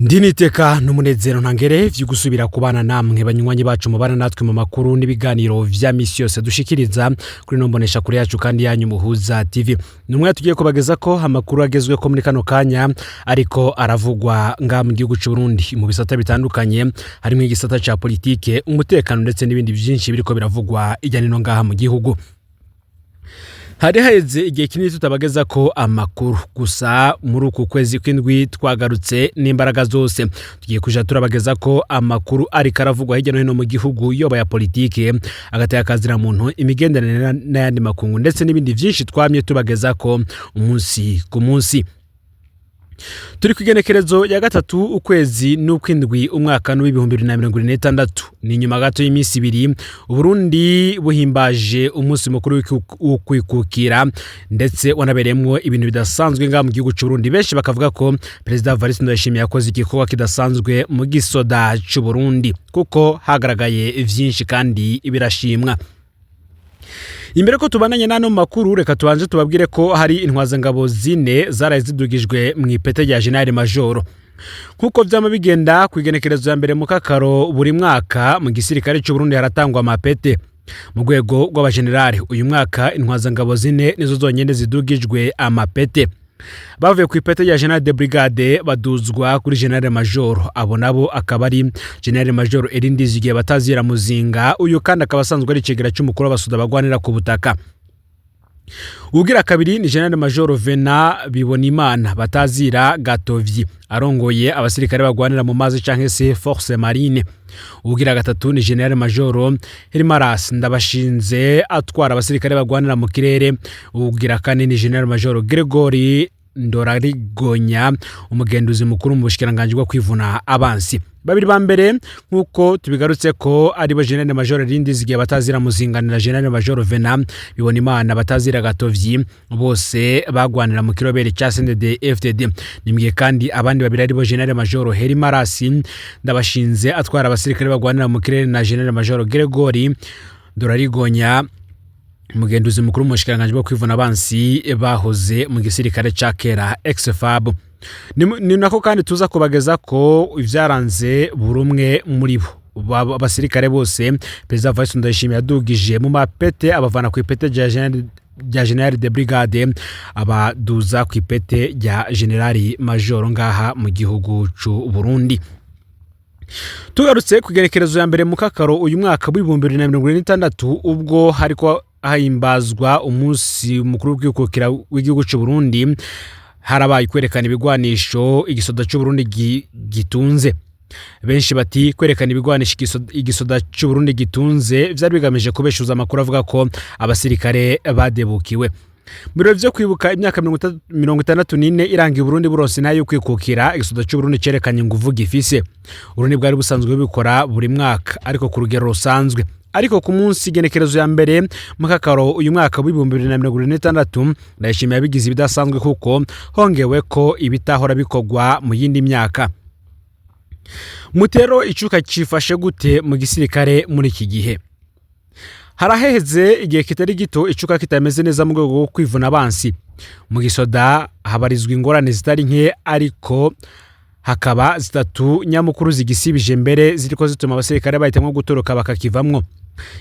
Ndiniteka n'umunezero ntangere vyo gusubira kubana namwe banywanyi bacu mubana natwe mu makuru n'ibiganiro vya misi yose dushikiriza kuri nombonesha kuri yacu kandi yanyu Muhuza TV. Numwe tugiye kubageza ko amakuru agezwe ko muri kano kanya ariko aravugwa nga mu gihugu c'u Burundi mu bisata bitandukanye harimo igisata ca politike, umutekano ndetse n'ibindi byinshi biriko biravugwa ijyane no ngaha mu gihugu. Hari haheze igihe kinini tutabageza ko amakuru gusa muri uku kwezi kw'indwi twagarutse n'imbaraga zose tugiye kuja turabageza ko amakuru ari karavugwa hirya no hino mu gihugu yoba ya politike agataya kazira muntu imigenderanire n'ayandi makungu ndetse n'ibindi byinshi twamye tubageza ko umunsi ku munsi. Turi kwigenekerezo ya gatatu ukwezi n'ukwindwi umwaka w'2026 ni nyuma gato y'imisi ibiri Uburundi buhimbaje umunsi mukuru w'ukwikukira ndetse wanabereyemwo ibintu bidasanzwe nga mu gihugu c'u Burundi. Benshi bakavuga ko President Evariste Ndayishimiye yakoze igikorwa kidasanzwe mu gisoda c'u Burundi kuko hagaragaye vyinshi kandi birashimwa. Imbere ko tubananye nano makuru reka tubanje tubabwire ko hari intwazangabo zine zaraye zidugijwe mu ipete rya General Major. Kuko vyama bigenda kwigenekerezo ya mbere mu kakaro buri mwaka mu gisirikare c'u Burundi haratangwa amapete. Mu rwego rw'abagenerali uyu mwaka intwazangabo zine nizo zonyene zidugijwe amapete. Bavuye ku ipete ya General de Brigade baduzwa kuri General Major, abo nabo akaba ari General Major Erindizigiye Batazira Muzinga, uyu kandi akaba asanzwe ari cegera cy'umukuru w'abasuda bagwanira ku butaka. Ugira kabiri ni General Major Vena Bibonimana Batazira Gatovyi, arongoye abasirikare bagwanira mu mazi canke se Force Marine. Ugira gatatu ni General Major Herimaras Ndabashinze atwara abasirikare bagwanira mu kirere. Ugira kane ni General Major Gregory Ndorarigonya umugenduzi mukuru mu bushikiranganje bwo kwivuna abansi. Babiri ba mbere nkuko tubigarutse ko ari bo General Major Erindizigiye Batazira Muzinga na General Major Vena Bibonimana Batazira Gatovyi, bose bagwanira mu kirobere ca CNDD FDD. Nimwe kandi abandi babiri ari bo General Major Herimaras Ndabashinze atwara abasirikare bagwanira mu kirere na General Major Gregory Ndorarigonya umugenduzi mukuru mu bushikiranganje bwo kwivuna abansi bahoze mu gisirikare ca kera ex-FAB. Ni nako kandi tuza kubageza ko ivyaranze burumwe muri bo abasirikare bose President Evariste Ndayishimiye yadugije mu mapete abavana ku ipete rya General de Brigade abaduza ku ipete rya General Major ngaha mu gihugu c'u Burundi. Tugarutse kugerekerezo ya mbere mu kakaro uyu mwaka w'2026 ubwo hariko hahimbazwa umunsi mukuru w'ukwikukira w'igihugu c'u Burundi, harabaye kwerekana ibigwanisho igisoda c'u Burundi gitunze. Benshi bati kwerekana ibigwanisho igisoda c'u Burundi gitunze vyari bigamije kubeshuza amakuru avuga ko abasirikare badebukiwe. Biro vyo kwibuka imyaka 64 irangi Burundi buronse nayo kwikukira igisoda c'u Burundi cerekanye nguvu gifise. Urundi bwari busanzwe bikora buri mwaka ariko ku rugero rusanzwe. Ariko ku munsi genekerezo ya mbere mu kakaro uyu mwaka w'2026 Ndayishimiye yabigize ibidasanzwe kuko hongewe ko ibitahora bikogwa mu yindi myaka. Mutero icuka cifashe gute mu gisirikare muri iki gihe? Haraheze igihe kitari gito icuka kitameze neza mu rwego rwo kwivuna abansi. Mu gisoda habarizwa ingorane zitari nke ariko hakaba zitatu nyamukuru zigisibije mbere ziriko zituma abasirikare bahitemwo gutoroka bakakivamwo.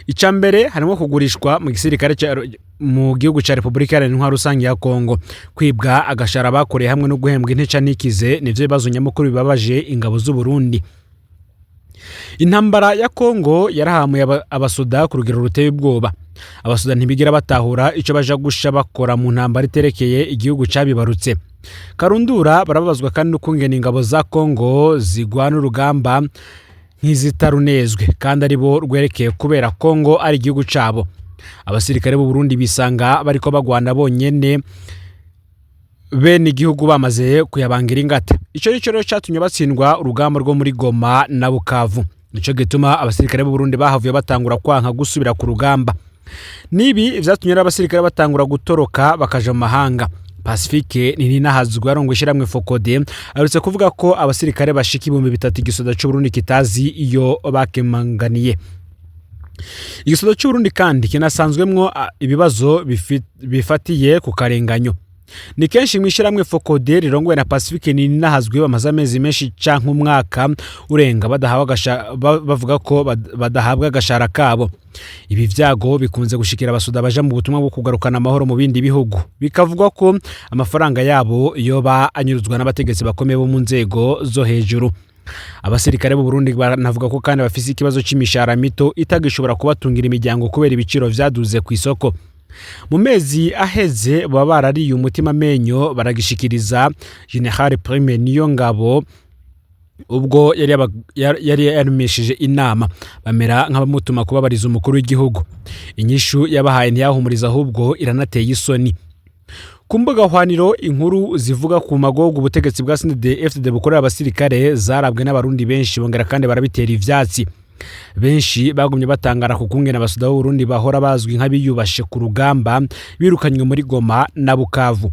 Ica mbere harimo kugurishwa mu gisirikare mu gihugu ca Republika Iharanira Rusange ya Kongo, kwibwa agashara bakoreye hamwe no guhembwa inteca nikize nivyo bibazo nyamukuru bibabaje ingabo z'u Burundi. Intambara ya Kongo yarahamuye abasuda ku rugero ruteye ubwoba. Abasuda ntibigira batahura ico baja gusha bakora mu ntambara iterekeye igihugu cabibarutse. Karundura barababazwa kandi n'ukungena ingabo za Kongo zigwana urugamba nk'izitarunezwe kandi ari bo rwerekeye kubera Kongo ari igihugu cabo. Abasirikare b'u Burundi bisanga bariko bagwana bonyene bene igihugu bamaze kuyabangira ingata. Ico nico rero catumye batsindwa urugamba rwo muri Goma na Bukavu. Nico gituma abasirikare b'u Burundi bahavuye batangura kwanka gusubira ku rugamba. Nibi vyatumye abasirikare batangura gutoroka bakaja mu mahanga. Pacifique Ninahazwa arongo ishiramwe Fokode arutse kuvuga ko abasirikare bashika 3000 igisoda c'u Burundi kitazi iyo bakemanganiye. Igisoda c'u Burundi kandi kinasanzwemwo ibibazo bifatiye ku karenganyo. Ni kenshi mw'ishyirahamwe Focode rirongowe na Pacifique Ninahazwe bamaze amezi menshi canke umwaka urenga bavuga ko badahabwa agashara kabo. Ibi vyago bikunze gushikira abasoda baja mu butumwa bwo kugarukana amahoro mu bindi bihugu, bikavugwa ko amafaranga yabo yoba anyuruzwa n'abategetsi bakomeye bo mu nzego zo hejuru. Abasirikare b'u Burundi banavuga ko kandi bafise ikibazo c'imishahara mito itagishobora kubatungira imiryango kubera ibiciro vyaduze ku isoko. Mu mezi aheze baba barariye umutima menyo baragishikiriza General Prime Niyongabo ubwo yari yarumishije inama bamera nk'abamutuma kubabariza umukuru w'igihugu. Inyishu yabahaye ntiyahumuriza ahubwo iranateye isoni. Ku mbuga hwaniro inkuru zivuga ku magogo ubutegetsi bwa CNDD-FDD bukorera abasirikare zarabwe n'abarundi benshi bongera kandi barabitera ivyatsi. Benshi bagumye batangara kukungena abasoda b'u Burundi bahora bazwi nk'abiyubashe ku rugamba birukanywe muri Goma na Bukavu.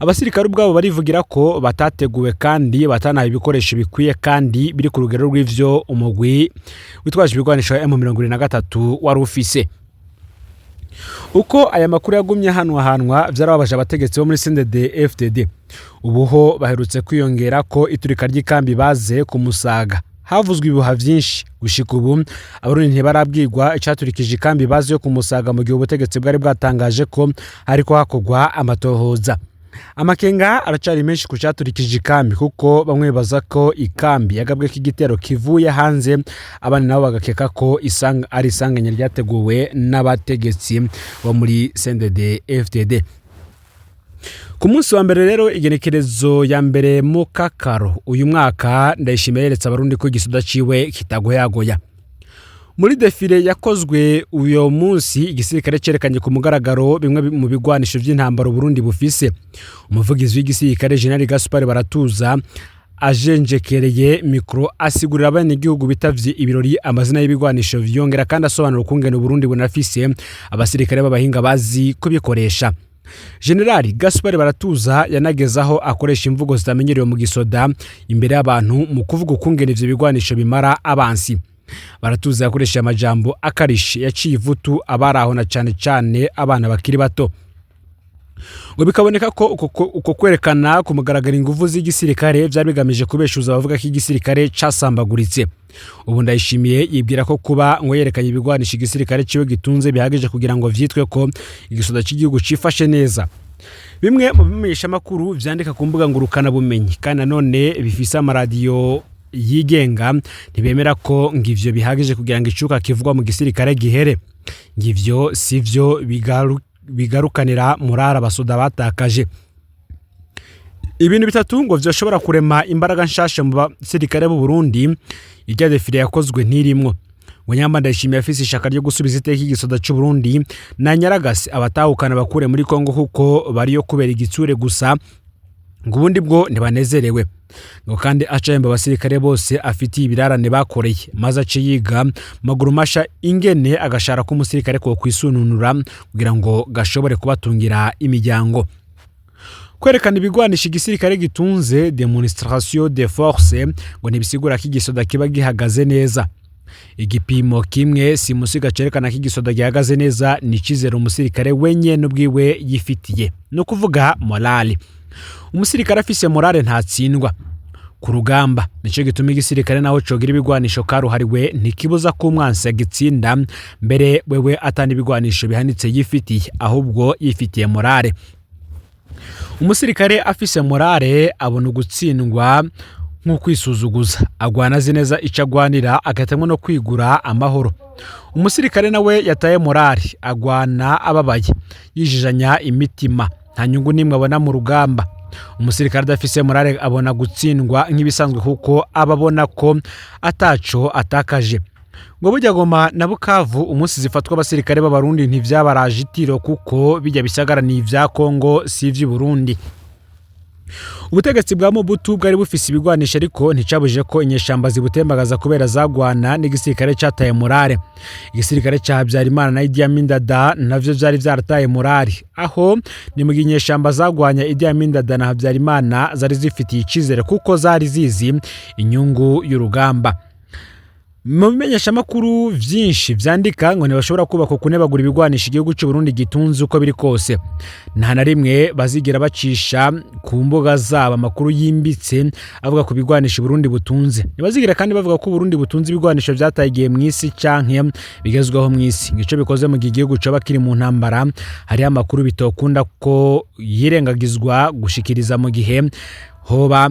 Abasirikare ubwabo barivugira ko batateguwe kandi batanaye ibikoresho bikwiye kandi biri ku rugero rw'ivyo umugwi witwaje ibigwanisho M23 wari ufise. Uko aya makuru yagumye hanwa vyarababaje abategetsi bo muri CNDD-FDD. Ubuho baherutse kwiyongera ko iturika ry'ikambi baze ku Musaga. Havuzwe ibihuha vyinshi gushika ubu abarundi ntibarabwirwa icaturikije ikambi baze yo ku Musaga mu gihe ubutegetsi bwari bwatangaje ko hariko hakogwa amatohoza. Amakenga aracari menshi ku caturikije ikambi kuko bamwe baza ko ikambi yagabwe k'igitero kivuye hanze, abandi nabo bagakeka ko ari isanganya ryateguwe n'abategetsi bo muri CNDD-FDD. Ku munsi wa mbere rero igenekerezo ya mbere mu Kakaro uyu mwaka Ndayishimiye yeretse abarundi ko igisoda ciwe kitagoyagoya. Muri defile yakozwe uyo munsi igisirikare cerekanye ku mugaragaro bimwe mu bigwanisho vy'intambara Burundi bufise. Umuvugizi w'igisirikare General Gaspard Baratuza ajenjekereye mikro asigurira abanyagihugu bitavye ibirori amazina y'ibigwanisho vyongera kandi asobanura ukungene Burundi bunafise abasirikare b'abahinga bazi kubikoresha. General Gaspard Baratuza yanagezaho akoresha imvugo zitamenyerewe mu gisoda imbere y'abantu mu kuvuga ukungene ivyo bigwanisho bimara abansi. Baratuza yakoresha amajambo akarishe yaciye ivutu abaraho na cane abana bakiri bato. Ngo bikaboneka ko uko kwerekana ku mugaragaro inguvu z'igisirikare vyari bigamije kubeshuza abavuga ko igisirikare casambaguritse. Ubu Ndayishimiye yibwira ko kuba ngo yerekanye ibigwanisha igisirikare ciwe gitunze bihagije kugira ngo vyitwe ko igisoda cy'igihugu cifashe neza. Bimwe mu bimenyesha makuru vyandika ku mbuga ngurukana bumenyi kandi nanone bifise amaradiyo yigenga ntibemera ko ngivyo bihagije kugira ngo icuka kivugwa mu gisirikare gihere. Ngivyo sivyo bigarukanira murara abasoda batakaje. Ibintu bitatu ngo vyoshobora kurema imbaraga nshasha mu basirikare b'u Burundi irya defile yakozwe ntirimwo. Ngo nyamba Ndayishimiye afise ishaka ryo gusubiza iteka igisoda cy'u Burundi na Nyaragasi abatahukana bakure muri Kongo kuko bariyo kubera igitsure gusa ngo ubundi bwo ntibanezerewe. Ngo kandi acayemba abasirikare bose afitiye ibirarane bakoreye maze ace yiga maguru masha ingene agashara ko umusirikare ko kwisununura kugira ngo gashobore kubatungira imiryango. Kwerekana ibigwanisha igisirikare gitunze demonstration de force ngo ntibisigura ko igisoda kiba gihagaze neza. Igipimo kimwe simusiga cerekana ko igisoda gihagaze neza ni cizero umusirikare wenye n'ubwiwe yifitiye, no kuvuga morale. Umusirikare afise morale ntatsindwa ku rugamba, nico gituma igisirikare naho cogira ibigwanisho karuhariwe ntikibuza ko umwansi agitsinda mbere wewe atandi ibigwanisho bihanitse yifitiye ahubwo yifitiye morale. Umusirikare afise morale abona gutsindwa nk'ukwisuzuguza, agwana zineza icagwanira agatemwe no kwigura amahoro. Umusirikare nawe yataye morale agwana ababaye yijijanya imitima nta nyungu nimwe abona mu rugamba. Umusirikare adafise morale abona gutsindwa nk'ibisanzwe kuko ababona ko ataco atakaje. Ngo burya Goma na Bukavu umunsi zifatwa abasirikare b'abarundi ntivyabaraje itiro kuko bijya bisagaraniye ivya Kongo si ivy'i Burundi. Ubutegetsi bwa Mobutu bwari bufise ibigwanisha ariko nticabuje ko inyeshamba zibutembagaza kubera zagwana n'igisirikare cataye morale. Igisirikare ca Habyarimana na Idi Amin Dada navyo vyari vyarataye morale, aho ni mu ginyeshamba zagwanya Idi Amin Dada na Habyarimana zari zifitiye icizere kuko zari zizi inyungu y'urugamba. mu bimenyeshamakuru vyinshi vyandika ngo ntibashobora kubaka kunebagura ibigwanisha igihugu cy'u Burundi gitunze uko biri kose. Nta na rimwe bazigira bacisha ku mbuga zabo amakuru yimbitse avuga ku bigwanisha Burundi butunze. Ntibazigira kandi bavuga ko Burundi butunze ibigwanisha vyatagiye mu isi canke bigezweho mu isi. Ngico bikoze mu gihugu cyo bakiri mu ntambara, hari amakuru bitokunda ko yirengagizwa gushikiriza mu gihe hoba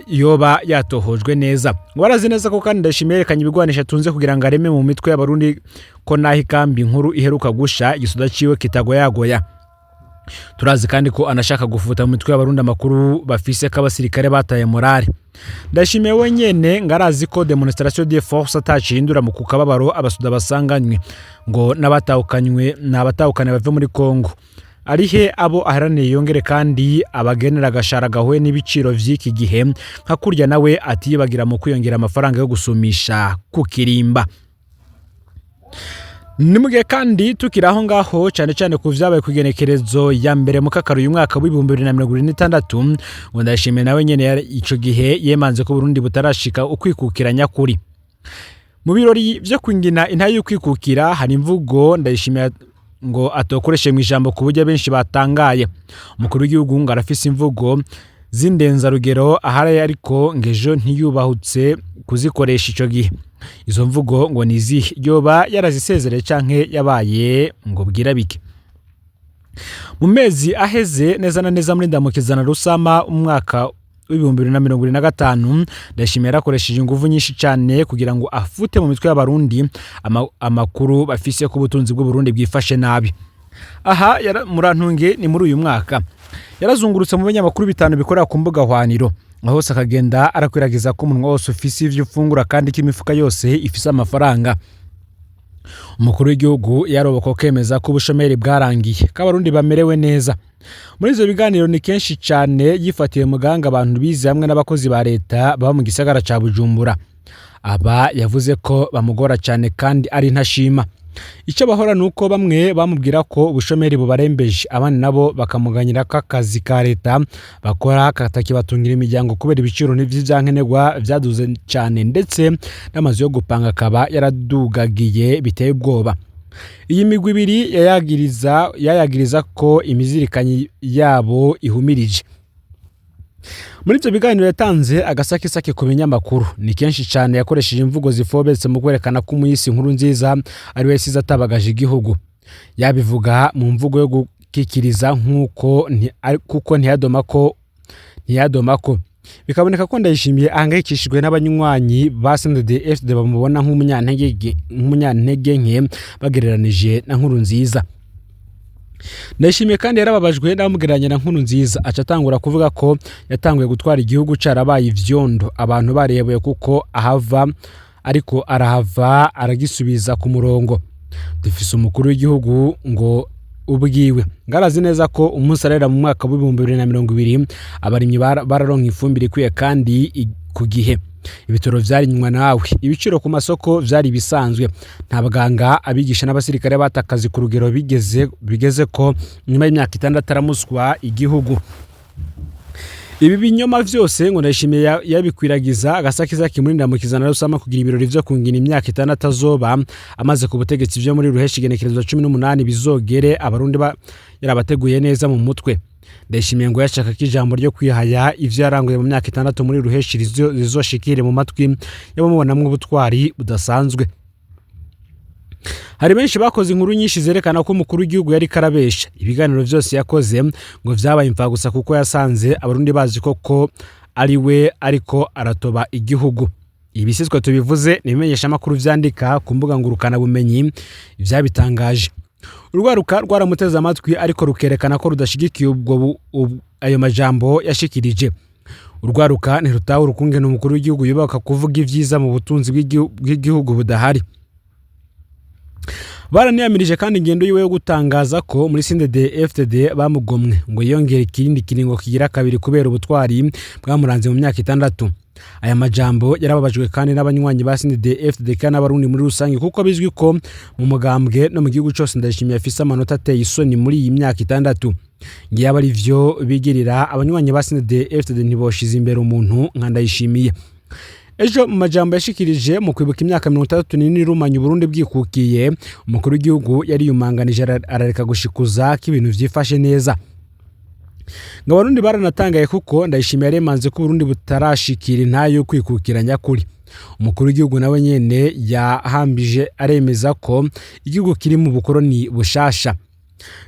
yoba yatohojwe neza. Warazi neza ko kandi ndashimerekanye ibigwanisha tunze kugira ngo areme mu mitwe y'abarundi ko nahi kambi nkuru iheruka gusha igisuda ciwe kitagoyagoya. Turazi kandi ko anashaka gufuta mu mitwe y'abarundi amakuru bafise k'abasirikare bataye morale. Ndashimiye wenyene ngarazi ko demonstration de force atacihindura mu kukababaro abasuda basanganywe ngo n'abatahukanye bave muri Kongo. Arihe abo aharaniye yongere kandi abagenera agashara gahuye n'ibiciro vy'iki gihe nka kurya nawe atiyibagira mu kwiyongera amafaranga yo gusumisha ku kirimba. Nimugihe kandi tukiraho ngaho cyane cyane ku vyabaye kugenekerezo ya mbere mu kakaro uyu mwaka w'2026 ngo ndashimiye nawe nyene ico gihe yemanze ko Burundi butarashika ukwikukiranya kuri. Mu birori vyo kwingina intayo y'ukwikukira hari imvugo ndayishimiye ngo atokoreshe mu ijambo ku buryo benshi batangaye. Umukuru w'igihugu ngo arafise imvugo zindenza rugero ahari ariko ngejo ntiyubahutse kuzikoresha ico gihe. Izo mvugo ngo nizihe yoba yarazisezereye canke yabaye ngo bwira bike. Mu mezi aheze neza na neza muri ndamukizana Rusama umwaka w'2025 ndashimira akoresheje ingufu nyinshi cyane kugira ngo afute mu mitwe y'abarundi amakuru bafise ku butunzi bw'u Burundi bwifashe nabi. Aha murantunge ni muri uyu mwaka yarazungurutse mu binyamakuru bitanu bikorera ku mbuga hwaniro, aho hose akagenda arakwiragiza ko umunwa wose ufise ivyo ufungura kandi k'imifuka yose ifise amafaranga. Umukuru w'igihugu yaroboko kemeza ko ubushomeri bwarangiye k'abarundi bamerewe neza. Muri izo biganiro ni kenshi cyane yifatiye muganga abantu bize hamwe n'abakozi ba leta baba mu gisagara ca Bujumbura. Aba yavuze ko bamugora cyane kandi ari ntashima. Icyo bahora nuko bamwe bamubwira ko ubushomeri bubarembeje, abandi nabo bakamuganyira k'akazi ka leta bakora katakibatungira imiryango kubera ibiciro n'ivy'ivyankenerwa vyaduze cyane ndetse n'amazu yo gupanga akaba yaradugagiye biteye ubwoba. Iyi migwi ibiri yayagiriza ko imizirikanyi yabo ihumirije. Muri ivyo biganiro yatanze agasakisake ku binyamakuru ni kenshi cyane yakoresheje imvugo zifobetse mu kwerekana ko umuyisi nkuru nziza ari we yasize atabagaje igihugu. Yabivuga mu mvugo yo gukikiriza kuko ntiyadoma ko bikaboneka ko ndayishimiye ahangayikishijwe n'abanywanyi ba CNDD-FDD bamubona nk'umunyantege nke bagereranije na nkuru nziza. Ndashimiye kandi yarababajwe n'abamugereranya na nkuru nziza, aca atangura kuvuga ko yatanguye gutwara igihugu carabaye ivyondo abantu bareyeboye kuko ahava ariko arahava aragisubiza ku murongo. Dufise umukuru w'igihugu ngo ubwiwe ngarazi neza ko umunsi arera mu mwaka w'2020 abarimyi bararonka ifumbire ikwiye kandi ku gihe. Ibitoro vyarinywa nawe, ibiciro ku masoko vyari bisanzwe, nta baganga abigisha n'abasirikare batakazi ku rugero bigeze ko nyuma y'imyaka 6 aramuswa igihugu. Ibi binyoma vyose ngo ndashimiye yabikwiragiza agasakiza kimuri ndamukizana Rusama kugira ibirori vyo kungina imyaka 6 azoba amaze ku butegetsi vyo muri ruheshi igenekerezo 18 bizogere abarundi yarabateguye neza mu mutwe. Ndashimiye ngo yashaka ko ijambo ryo kwihaya ivyo yaranguye mu myaka 6 muri ruheshi rizoshikire mu matwi y'abamubonamwe ubutwari budasanzwe. Hari benshi bakoze inkuru nyinshi zerekana ko umukuru w'igihugu yari karabesha. Ibiganiro vyose yakoze ngo vyabaye imfa gusa kuko yasanze abarundi bazi koko ari we ariko aratoba igihugu. Ibisizwe tubivuze nimenyesha makuru vyandika ku mbuga ngurukana bumenyi ivyabitangaje. Urwaruka rwaramuteza amatwi ariko rukerekana ko rudashigikiye ubwo ayo majambo yashikirije. Urwaruka ntirutaho urukunge n'umukuru w'igihugu yubaka kuvuga ivyiza mu butunzi bw'igihugu budahari. Baraniyamirije kandi ingendo yiwe yo gutangaza ko muri CNDD-FDD bamugomwe ngo yongere ikindi kiringo kigira kabiri kubera ubutwari bwamuranze mu myaka 6. Aya majambo yarababajwe kandi n'abanywanyi ba CNDD-FDD kandi n'abarundi muri rusange kuko bizwi ko mu mugambwe no mu gihugu cyose ndashimiye afise amanota ateye isoni muri iyi myaka 6. Ngiye abari vyo bigirira abanywanyi ba CNDD-FDD ntiboshize imbere umuntu nka Ndayishimiye. ejo mu majambo yashikirije mu kwibuka imyaka 64 irumanye Burundi bwikukiye, umukuru w'igihugu yari yumanganije arareka gushikuza ko ibintu vyifashe neza. Ngo Abarundi baranatangaye kuko Ndayishimiye yaremanze ko Burundi butarashikira intayo kwikukira nyakuri. Umukuru w'igihugu nawe nyene yahambije aremeza ko igihugu kiri mu bukoroni bushasha.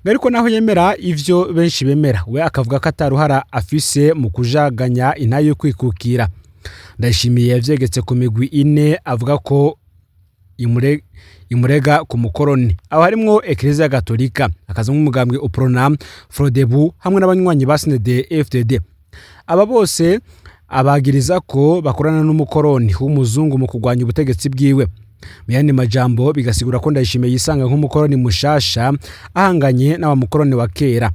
Ariko naho yemera ivyo benshi bemera, we akavuga ko ataruhara afise mu kujaganya intayo kwikukira. Ndayishimiye yavyegetse ku migwi ine avuga ko imurega ku mukoroni, aho harimwo Eklezia Gatolika, akaza nk'umugambwe Uprona, Frodebu hamwe n'abanywanyi ba SNDD FDD. Aba bose abagiriza ko bakorana n'umukoroni w'umuzungu mu kugwanya ubutegetsi bwiwe. Mu yandi majambo bigasigura ko Ndayishimiye yisanga nk'umukoroni mushasha ahanganye n'abamukoroni wa kera.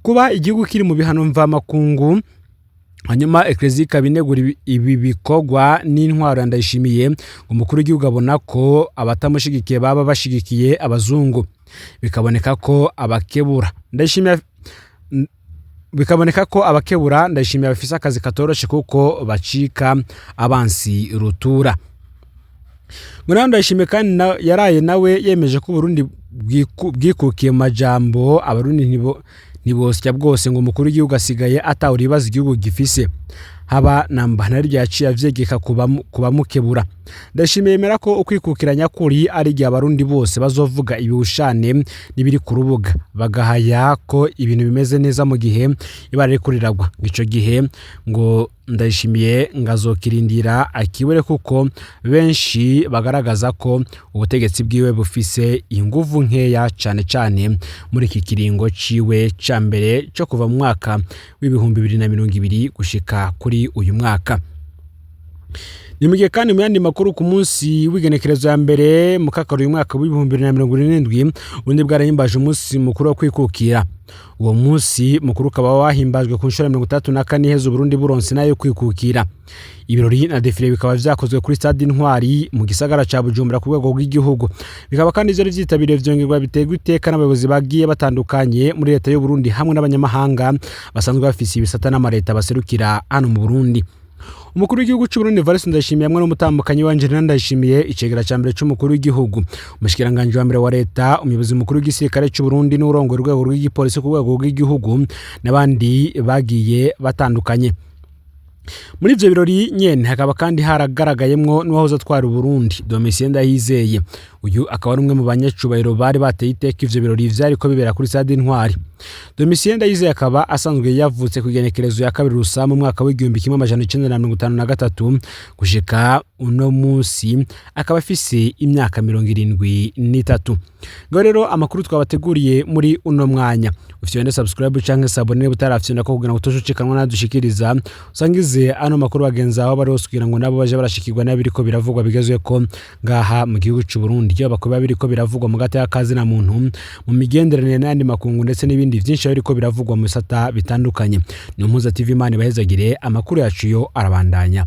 Kuba igihugu kiri mu bihano mvamakungu, hanyuma Eklezia ikabinegura ibi bikogwa n'intwaro ya Ndayishimiye, umukuru w'igihugu abona ko abatamushigikiye baba bashigikiye abazungu. Bikaboneka ko abakebura Ndayishimiye bafise akazi katoroshe kuko bacika abansi rutura. Ngo Ndayishimiye kandi yaraye nawe yemeje ko Burundi bwikukiye mu majambo Abarundi ntibosya bwose, ngo umukuru w'igihugu asigaye atawura ibibazo igihugu gifise. Haba namba nari ryaciye avyegeka kubamukebura. Ndayishimiye yemera ko ukwikukira nyakuri ari igihe Abarundi bose bazovuga ibihushane n'ibiri ku rubuga, bagahaya ko ibintu bimeze neza mu gihe ibara riri kuriragwa. Ico gihe ngo Ndayishimiye ngazokirindira akibure kuko benshi bagaragaza ko ubutegetsi bwiwe bufise inguvu nkeya cane muri iki kiringo ciwe ca mbere cyo kuva mu mwaka w'ibihumbi 2020 gushika kuri uyu mwaka. Nimugiye kandi mu yandi makuru ku munsi w'igenekerezo ya mbere mu kakaro uyu mwaka w'ibihumbi 2027 Burundi bwarahimbaje umunsi mukuru wo kwikukira. Uwo munsi mukuru ukaba wahimbajwe ku nshuro 34 iheze Burundi buronse nayo kwikukira. Ibirori na defile bikaba vyakozwe kuri Stade Intwari mu gisagara ca Bujumbura ku rwego rw'igihugu. Bikaba kandi ivyo vyitabiriye vyongerwa biterwa iteka n'abayobozi bagiye batandukanye muri leta y'u Burundi hamwe n'abanyamahanga basanzwe bafise ibisata n'amareta baserukira hano mu Burundi. Umukuru w'igihugu cy'u Burundi Evariste Ndayishimiye hamwe n'umutambukanyi wa Angelina Ndayishimiye icegera ca mbere c'umukuru w'igihugu, umushikiranganje wa mbere wa leta, umuyobozi mukuru w'igisirikare cy'u Burundi n'urongoye urwego rw'igipolisi ku rwego rw'igihugu n'abandi bagiye batandukanye. Muri ivyo birori nyene hakaba kandi haragaragayemwo n'uwahoze atwara Burundi Domitien Ndayizeye. Uyu akaba ari umwe mu banyacubahiro bari bateye iteka ivyo birori vyariko bibera kuri Stade Intwari. Domitien Ndayizeye akaba asanzwe yavutse ku igenekerezo ya 2 Rusama mu mwaka w'1953 gushika uno munsi akaba afise imyaka 73. Ngo rero amakuru twabateguriye muri uno mwanya ufite subscribe canke sabone butarafyenda ko kugira ngo tushucikanwa nadushikiriza usangize ano makuru bagenza aho bari kugira ngo nabo baje barashikirwa n'abiriko biravugwa bigezwe ko ngaha mu gihugu cy'u Burundi cyo bakuba biriko biravugwa mu gata y'akazi na muntu mu migenderanire n'andi makungu ndetse n'ibindi byinshi biriko biravugwa mu bisata bitandukanye. Ni Mpuza TV Imana bahezagire amakuru yacu yo arabandanya.